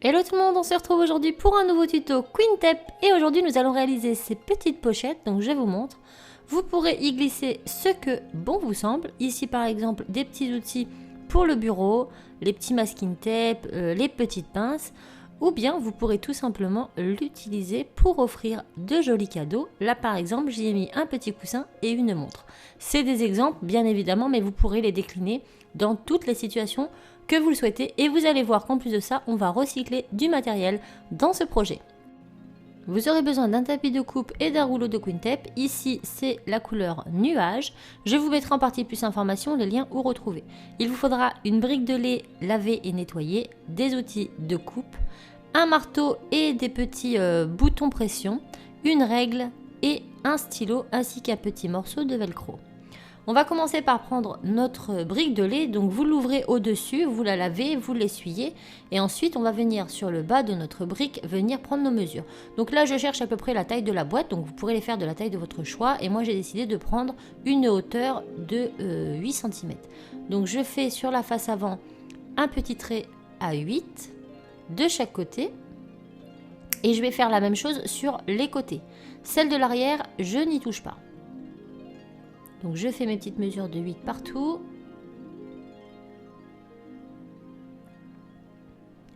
Hello tout le monde, on se retrouve aujourd'hui pour un nouveau tuto Quintep et aujourd'hui nous allons réaliser ces petites pochettes, donc je vous montre. Vous pourrez y glisser ce que bon vous semble, ici par exemple des petits outils pour le bureau, les petits masking tape, les petites pinces, ou bien vous pourrez tout simplement l'utiliser pour offrir de jolis cadeaux. Là par exemple j'y ai mis un petit coussin et une montre. C'est des exemples bien évidemment, mais vous pourrez les décliner dans toutes les situations que vous le souhaitez et vous allez voir qu'en plus de ça, on va recycler du matériel dans ce projet. Vous aurez besoin d'un tapis de coupe et d'un rouleau de Quintep. Ici, c'est la couleur nuage. Je vous mettrai en partie plus information les liens où retrouver. Il vous faudra une brique de lait lavée et nettoyée, des outils de coupe, un marteau et des petits boutons pression, une règle et un stylo ainsi qu'un petit morceau de velcro. On va commencer par prendre notre brique de lait, donc vous l'ouvrez au-dessus, vous la lavez, vous l'essuyez et ensuite on va venir sur le bas de notre brique, venir prendre nos mesures. Donc là je cherche à peu près la taille de la boîte, donc vous pourrez les faire de la taille de votre choix et moi j'ai décidé de prendre une hauteur de 8 cm. Donc je fais sur la face avant un petit trait à 8 de chaque côté et je vais faire la même chose sur les côtés. Celle de l'arrière, je n'y touche pas. Donc je fais mes petites mesures de 8 partout.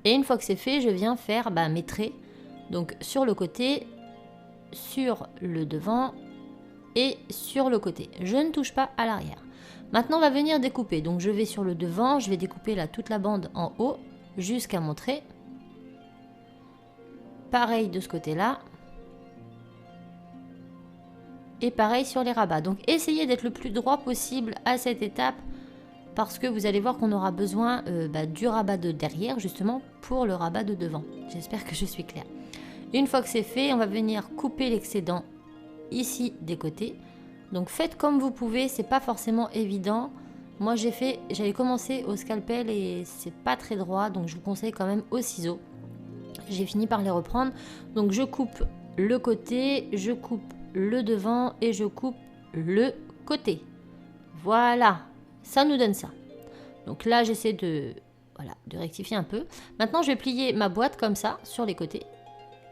Et une fois que c'est fait, je viens faire mes traits. Donc sur le côté, sur le devant et sur le côté. Je ne touche pas à l'arrière. Maintenant on va venir découper. Donc je vais sur le devant, je vais découper là toute la bande en haut jusqu'à mon trait. Pareil de ce côté-là. Et pareil sur les rabats. Donc essayez d'être le plus droit possible à cette étape parce que vous allez voir qu'on aura besoin du rabat de derrière justement pour le rabat de devant. J'espère que je suis claire. Une fois que c'est fait, on va venir couper l'excédent ici des côtés. Donc faites comme vous pouvez, c'est pas forcément évident. Moi j'avais commencé au scalpel et c'est pas très droit, donc je vous conseille quand même au ciseau. J'ai fini par les reprendre. Donc je coupe le côté, je coupe le devant et je coupe le côté. Voilà, ça nous donne ça. Donc là j'essaie de rectifier un peu. Maintenant je vais plier ma boîte comme ça sur les côtés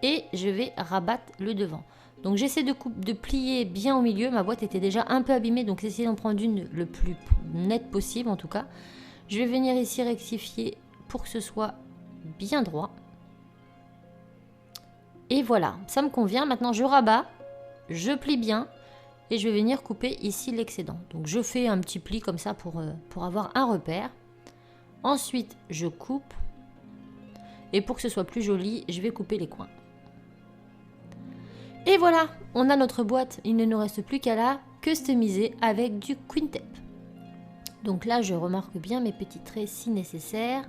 et je vais rabattre le devant. Donc j'essaie de plier bien au milieu. Ma boîte était déjà un peu abîmée, donc essayez d'en prendre une le plus nette possible en tout cas. Je vais venir ici rectifier pour que ce soit bien droit. Et voilà, ça me convient. Maintenant je rabats. Je plie bien et je vais venir couper ici l'excédent. Donc je fais un petit pli comme ça pour avoir un repère. Ensuite je coupe et pour que ce soit plus joli, je vais couper les coins. Et voilà, on a notre boîte. Il ne nous reste plus qu'à la customiser avec du Quintep. Donc là je remarque bien mes petits traits si nécessaire.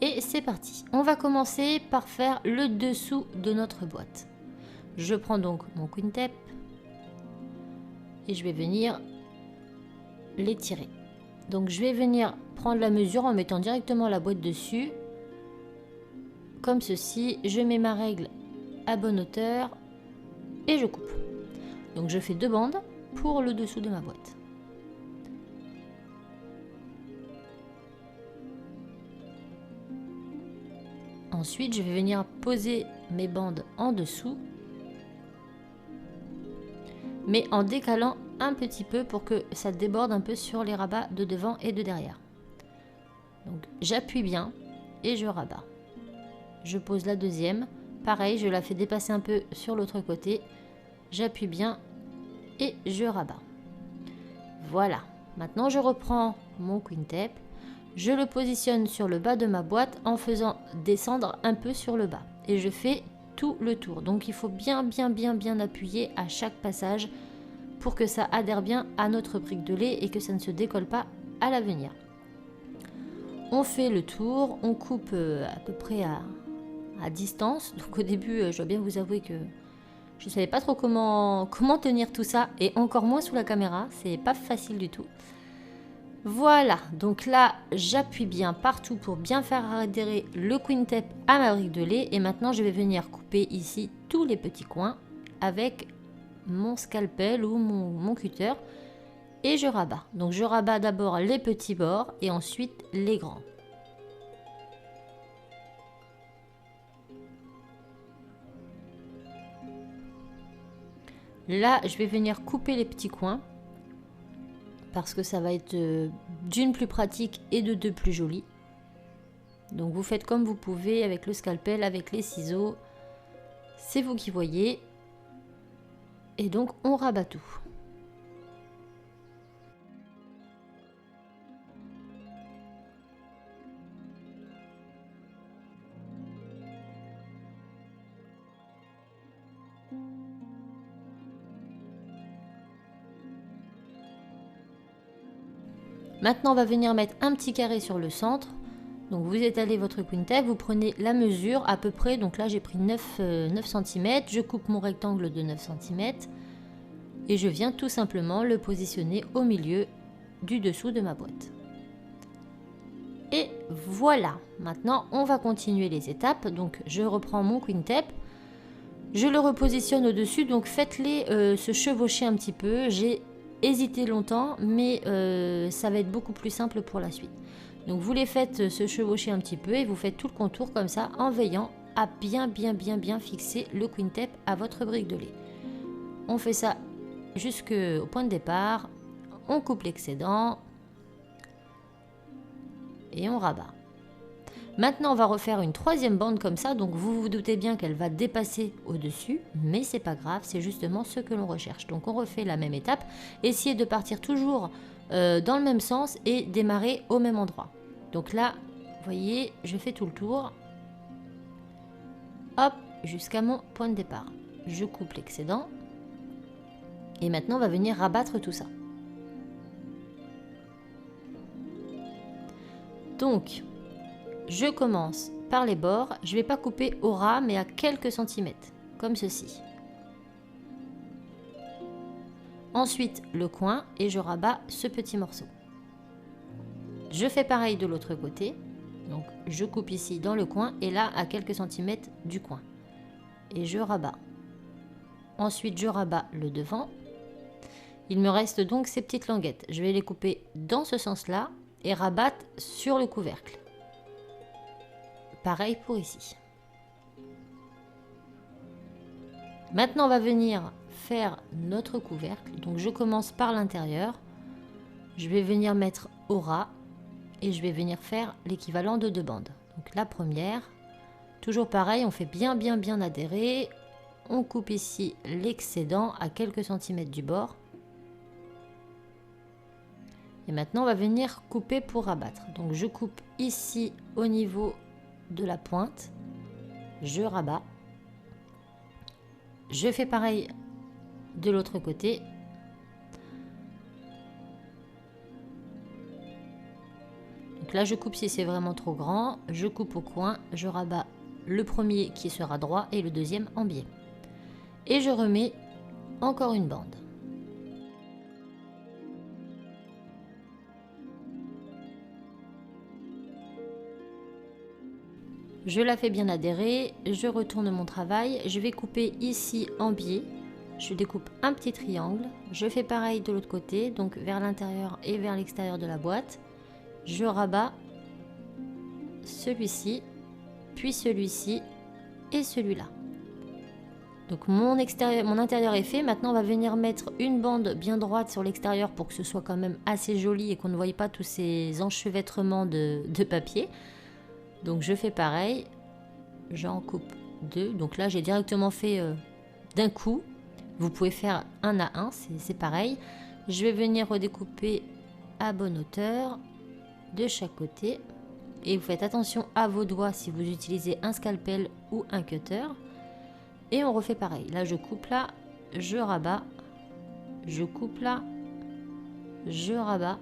Et c'est parti. On va commencer par faire le dessous de notre boîte. Je prends donc mon Quintep et je vais venir l'étirer. Donc je vais venir prendre la mesure en mettant directement la boîte dessus. Comme ceci, je mets ma règle à bonne hauteur et je coupe. Donc je fais 2 bandes pour le dessous de ma boîte. Ensuite, je vais venir poser mes bandes en dessous, mais en décalant un petit peu pour que ça déborde un peu sur les rabats de devant et de derrière. Donc j'appuie bien et je rabats. Je pose la deuxième. Pareil, je la fais dépasser un peu sur l'autre côté. J'appuie bien et je rabats. Voilà. Maintenant, je reprends mon Quintep. Je le positionne sur le bas de ma boîte en faisant descendre un peu sur le bas. Et je fais tout le tour. Donc il faut bien appuyer à chaque passage pour que ça adhère bien à notre brique de lait et que ça ne se décolle pas à l'avenir. On fait le tour, on coupe à peu près à distance. Donc au début, je dois bien vous avouer que je ne savais pas trop comment tenir tout ça et encore moins sous la caméra. C'est pas facile du tout. Voilà, donc là j'appuie bien partout pour bien faire adhérer le Quintep à ma brique de lait et maintenant je vais venir couper ici tous les petits coins avec mon scalpel ou mon cutter et je rabats. Donc je rabats d'abord les petits bords et ensuite les grands. Là, je vais venir couper les petits coins parce que ça va être d'une plus pratique et de deux plus joli. Donc vous faites comme vous pouvez avec le scalpel, avec les ciseaux. C'est vous qui voyez. Et donc on rabat tout. Maintenant on va venir mettre un petit carré sur le centre. Donc vous étalez votre Queen-Tape, vous prenez la mesure à peu près, donc là j'ai pris 9 cm, je coupe mon rectangle de 9 cm et je viens tout simplement le positionner au milieu du dessous de ma boîte. Et voilà, maintenant on va continuer les étapes, donc je reprends mon Queen-Tape, je le repositionne au-dessus, donc faites-les se chevaucher un petit peu, j'ai hésité longtemps mais ça va être beaucoup plus simple pour la suite. Donc vous les faites se chevaucher un petit peu et vous faites tout le contour comme ça en veillant à bien fixer le Queen-Tape à votre brique de lait. On fait ça jusqu'au point de départ, on coupe l'excédent et on rabat. Maintenant on va refaire une troisième bande comme ça, donc vous vous doutez bien qu'elle va dépasser au-dessus, mais c'est pas grave, c'est justement ce que l'on recherche. Donc on refait la même étape, essayez de partir toujours dans le même sens et démarrer au même endroit. Donc là, vous voyez, je fais tout le tour. Hop, jusqu'à mon point de départ. Je coupe l'excédent. Et maintenant, on va venir rabattre tout ça. Donc, je commence par les bords. Je ne vais pas couper au ras, mais à quelques centimètres, comme ceci. Ensuite, le coin et je rabats ce petit morceau. Je fais pareil de l'autre côté. Donc, je coupe ici dans le coin et là, à quelques centimètres du coin. Et je rabats. Ensuite, je rabats le devant. Il me reste donc ces petites languettes. Je vais les couper dans ce sens-là et rabattre sur le couvercle. Pareil pour ici. Maintenant, on va venir faire notre couvercle. Donc je commence par l'intérieur, je vais venir mettre au ras et je vais venir faire l'équivalent de 2 bandes. Donc la première, toujours pareil, on fait bien adhérer, on coupe ici l'excédent à quelques centimètres du bord et maintenant on va venir couper pour rabattre. Donc je coupe ici au niveau de la pointe, je rabats, je fais pareil de l'autre côté. Donc là je coupe si c'est vraiment trop grand, je coupe au coin, je rabats le premier qui sera droit et le deuxième en biais. Et je remets encore une bande. Je la fais bien adhérer, je retourne mon travail, je vais couper ici en biais. Je découpe un petit triangle, je fais pareil de l'autre côté, donc vers l'intérieur et vers l'extérieur de la boîte. Je rabats celui-ci, puis celui-ci et celui-là. Donc mon intérieur est fait. Maintenant on va venir mettre une bande bien droite sur l'extérieur pour que ce soit quand même assez joli et qu'on ne voie pas tous ces enchevêtrements de papier. Donc je fais pareil, j'en coupe 2. Donc là j'ai directement fait d'un coup. Vous pouvez faire un à un, c'est pareil. Je vais venir redécouper à bonne hauteur de chaque côté. Et vous faites attention à vos doigts si vous utilisez un scalpel ou un cutter. Et on refait pareil. Là, je coupe là, je rabats. Je coupe là, je rabats.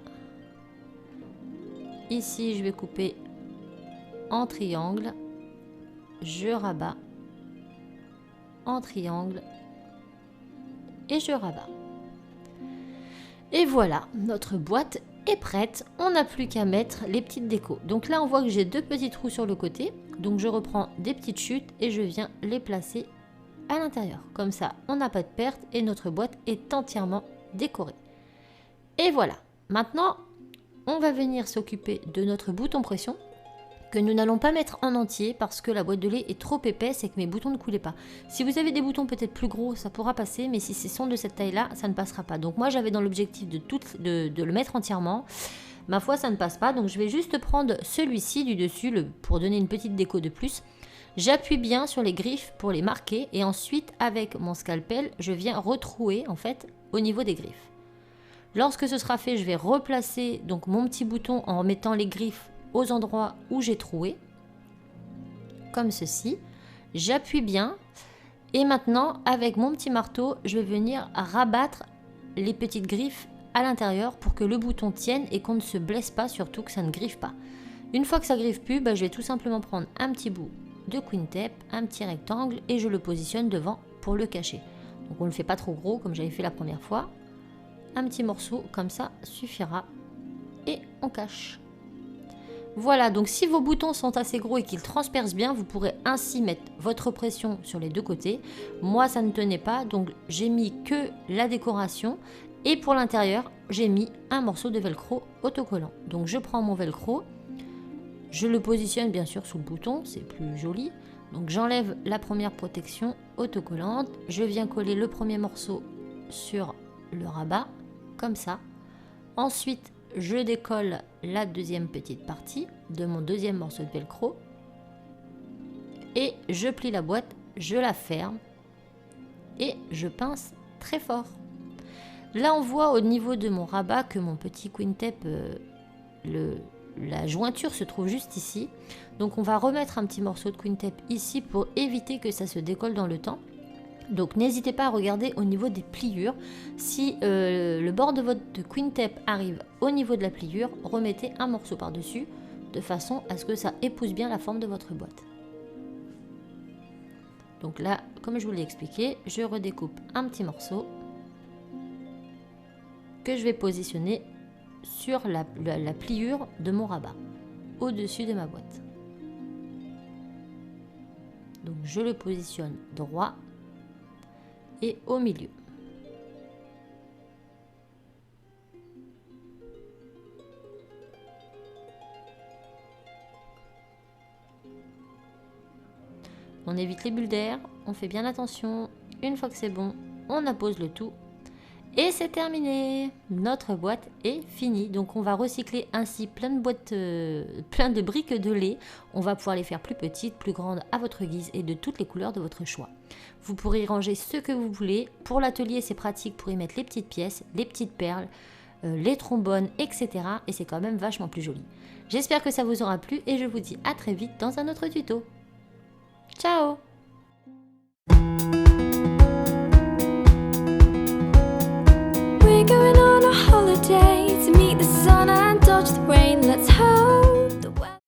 Ici, je vais couper en triangle. Je rabats en triangle. Et je rabats. Et voilà, notre boîte est prête. On n'a plus qu'à mettre les petites décos. Donc là, on voit que j'ai 2 petits trous sur le côté. Donc je reprends des petites chutes et je viens les placer à l'intérieur. Comme ça, on n'a pas de perte et notre boîte est entièrement décorée. Et voilà. Maintenant, on va venir s'occuper de notre bouton pression. que nous n'allons pas mettre en entier parce que la boîte de lait est trop épaisse et que mes boutons ne coulaient pas. Si vous avez des boutons peut-être plus gros, ça pourra passer, mais si ce sont de cette taille-là, ça ne passera pas. Donc moi, j'avais dans l'objectif de le mettre entièrement. Ma foi, ça ne passe pas, donc je vais juste prendre celui-ci du dessus pour donner une petite déco de plus. J'appuie bien sur les griffes pour les marquer et ensuite, avec mon scalpel, je viens retrouer en fait au niveau des griffes. Lorsque ce sera fait, je vais replacer donc mon petit bouton en remettant les griffes aux endroits où j'ai troué, comme ceci. J'appuie bien et maintenant, avec mon petit marteau, je vais venir rabattre les petites griffes à l'intérieur pour que le bouton tienne et qu'on ne se blesse pas, surtout que ça ne griffe pas. Une fois que ça griffe plus, je vais tout simplement prendre un petit bout de Queen Tape, un petit rectangle et je le positionne devant pour le cacher. Donc on ne le fait pas trop gros comme j'avais fait la première fois. Un petit morceau comme ça suffira et on cache. Voilà, donc si vos boutons sont assez gros et qu'ils transpercent bien, vous pourrez ainsi mettre votre pression sur les deux côtés. Moi, ça ne tenait pas, donc j'ai mis que la décoration. Et pour l'intérieur, j'ai mis un morceau de velcro autocollant. Donc je prends mon velcro, je le positionne bien sûr sous le bouton, c'est plus joli. Donc j'enlève la première protection autocollante, je viens coller le premier morceau sur le rabat, comme ça. Ensuite, je décolle la deuxième petite partie de mon deuxième morceau de velcro et je plie la boîte, je la ferme et je pince très fort. Là, on voit au niveau de mon rabat que mon petit Queen Tape, la jointure se trouve juste ici. Donc, on va remettre un petit morceau de Queen Tape ici pour éviter que ça se décolle dans le temps. Donc n'hésitez pas à regarder au niveau des pliures. Si le bord de votre Queen Tape arrive au niveau de la pliure, remettez un morceau par-dessus de façon à ce que ça épouse bien la forme de votre boîte. Donc là, comme je vous l'ai expliqué, je redécoupe un petit morceau que je vais positionner sur la pliure de mon rabat, au-dessus de ma boîte. Donc je le positionne droit et au milieu. On évite les bulles d'air, on fait bien attention. Une fois que c'est bon, on appose le tout. Et c'est terminé. Notre boîte est finie. Donc on va recycler ainsi plein de boîtes, plein de briques de lait. On va pouvoir les faire plus petites, plus grandes à votre guise et de toutes les couleurs de votre choix. Vous pourrez y ranger ce que vous voulez. Pour l'atelier, c'est pratique pour y mettre les petites pièces, les petites perles, les trombones, etc. Et c'est quand même vachement plus joli. J'espère que ça vous aura plu et je vous dis à très vite dans un autre tuto. Ciao!